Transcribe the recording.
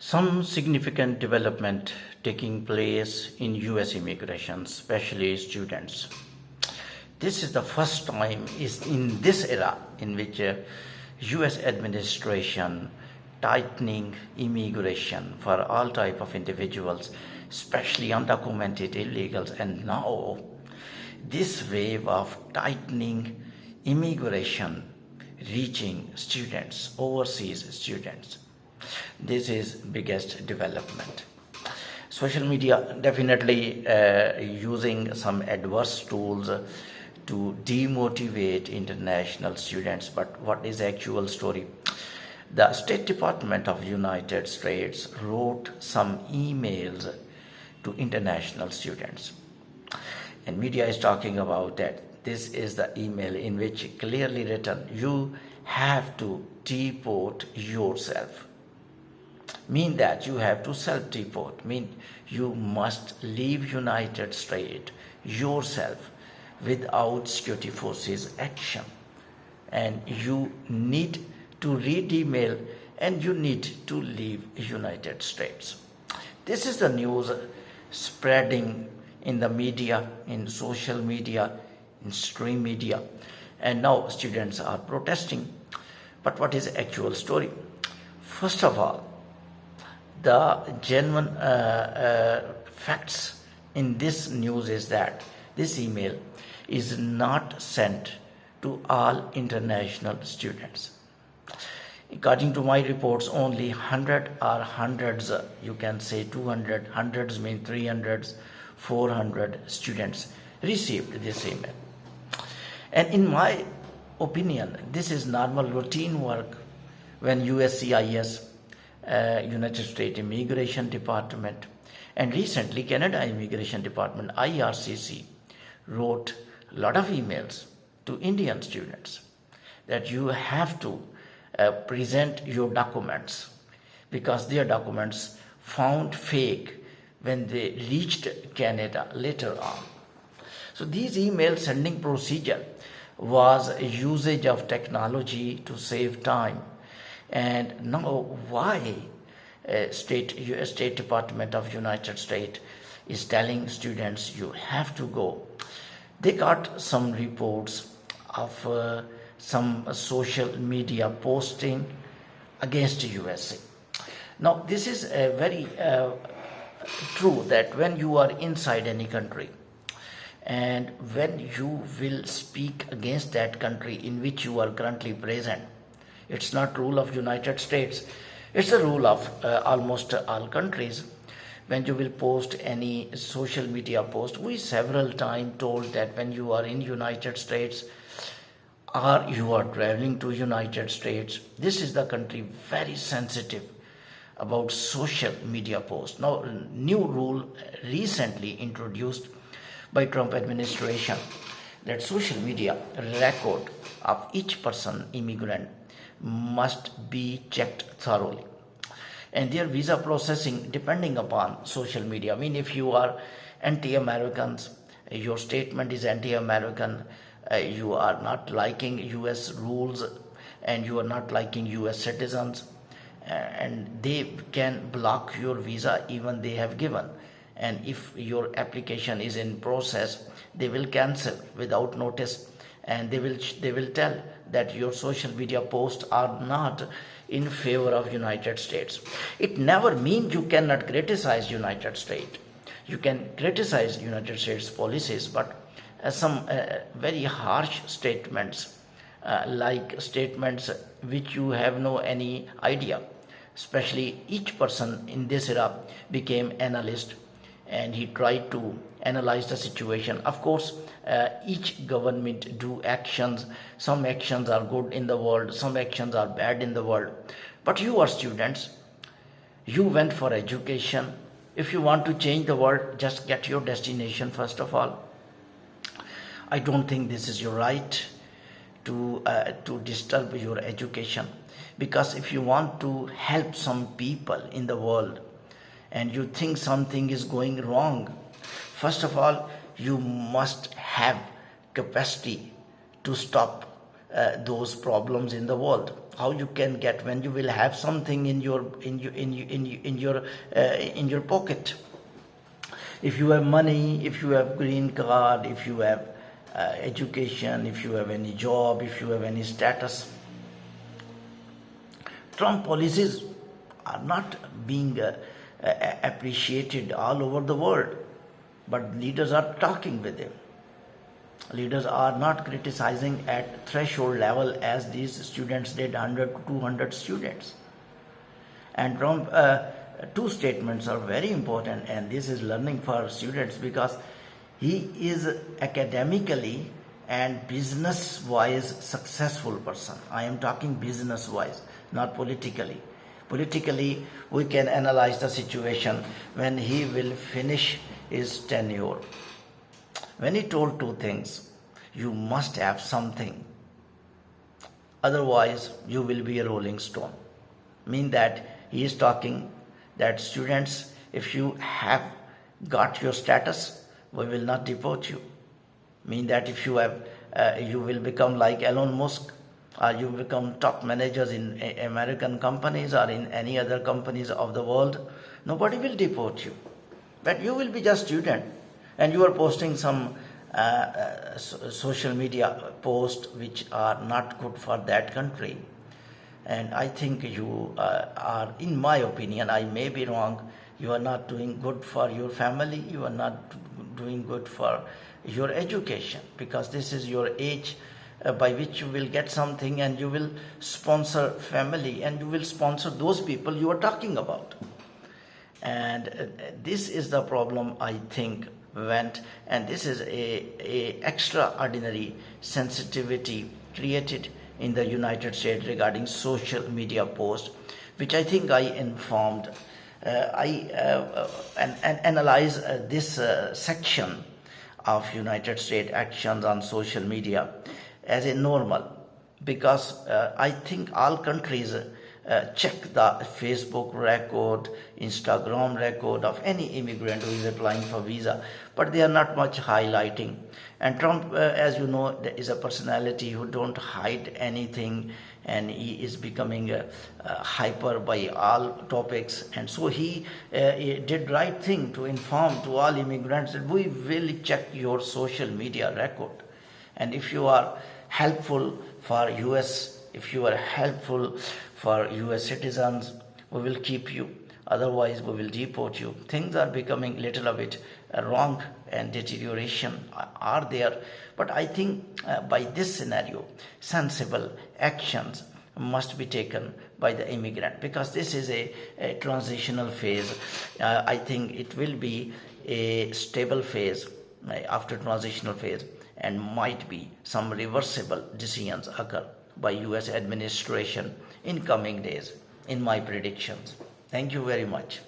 Some significant development taking place in US immigration, especially students. This is the first time is in this era in which US administration tightening immigration for all type of individuals, especially undocumented illegals, and now this wave of tightening immigration reaching students, overseas students. This is biggest development. Social media definitely using some adverse tools to demotivate international students. But what is the actual story? The State Department of United States wrote some emails to international students, and media is talking about that. This is the email in which clearly written, you have to deport yourself. Mean that you have to self-deport, mean you must leave United States yourself without security forces action, and you need to read email and you need to leave United States. This is the news spreading in the media, in social media, in stream media, and now students are protesting. But what is the actual story? First of all, the genuine facts in this news is that this email is not sent to all international students. According to my reports, only 100 or hundreds, you can say 200, hundreds mean 300, 400 students received this email. And in my opinion, this is normal routine work when USCIS, United States Immigration Department, and recently Canada Immigration Department, IRCC, wrote a lot of emails to Indian students that you have to present your documents because their documents found fake when they reached Canada later on. So these email sending procedure was usage of technology to save time. And now why US State Department of United States is telling students you have to go? They got some reports of some social media posting against USA. Now this is very true that when you are inside any country and when you will speak against that country in which you are currently present, it's not rule of United States. It's a rule of almost all countries. When you will post any social media post, we several times told that when you are in United States or you are traveling to United States, this is the country very sensitive about social media posts. Now, new rule recently introduced by Trump administration that social media record of each person immigrant must be checked thoroughly, and their visa processing depending upon social media. I mean, if you are anti-Americans, your statement is anti-American, you are not liking US rules and you are not liking US citizens, and they can block your visa even they have given. And if your application is in process, they will cancel without notice, and they will tell that your social media posts are not in favor of United States. It never means you cannot criticize United States. You can criticize United States policies, but some very harsh statements, like statements which you have no any idea. Especially each person in this era became analyst, and he tried to analyze the situation. Of course, each government do actions. Some actions are good in the world, some actions are bad in the world. But you are students, you went for education. If you want to change the world, just get your destination first of all. I don't think this is your right to disturb your education, because if you want to help some people in the world and you think something is going wrong, first of all, you must have capacity to stop those problems in the world. How you can get when you will have something in your pocket. If you have money, if you have green card, if you have education, if you have any job, if you have any status. Trump policies are not being appreciated all over the world, but leaders are talking with him. Leaders are not criticizing at threshold level as these students did, 100 to 200 students. And Trump, two statements are very important, and this is learning for students because he is academically and business-wise successful person. I am talking business-wise, not politically. Politically, we can analyze the situation when he will finish his tenure. When he told two things, you must have something, otherwise you will be a rolling stone. Mean that he is talking that students, if you have got your status, we will not deport you. Mean that if you have, you will become like Elon Musk, or you become top managers in American companies or in any other companies of the world, nobody will deport you. But you will be just student, and you are posting some social media posts which are not good for that country. And I think you are, in my opinion, I may be wrong, you are not doing good for your family, you are not doing good for your education, because this is your age by which you will get something and you will sponsor family and you will sponsor those people you are talking about. And this is the problem, I think, went, and this is a extraordinary sensitivity created in the United States regarding social media posts, which I think I informed. I analyze this section of United States actions on social media as a normal, because I think all countries check the Facebook record, Instagram record of any immigrant who is applying for visa, but they are not much highlighting. And Trump, as you know, is a personality who don't hide anything, and he is becoming hyper by all topics. And so he did right thing to inform to all immigrants that we will check your social media record. And if you are helpful for US, if you are helpful for US citizens, we will keep you. Otherwise, we will deport you. Things are becoming a little bit wrong, and deterioration are there. But I think by this scenario, sensible actions must be taken by the immigrant, because this is a transitional phase. I think it will be a stable phase after transitional phase, and might be some reversible decisions occur by US administration in coming days, in my predictions. Thank you very much.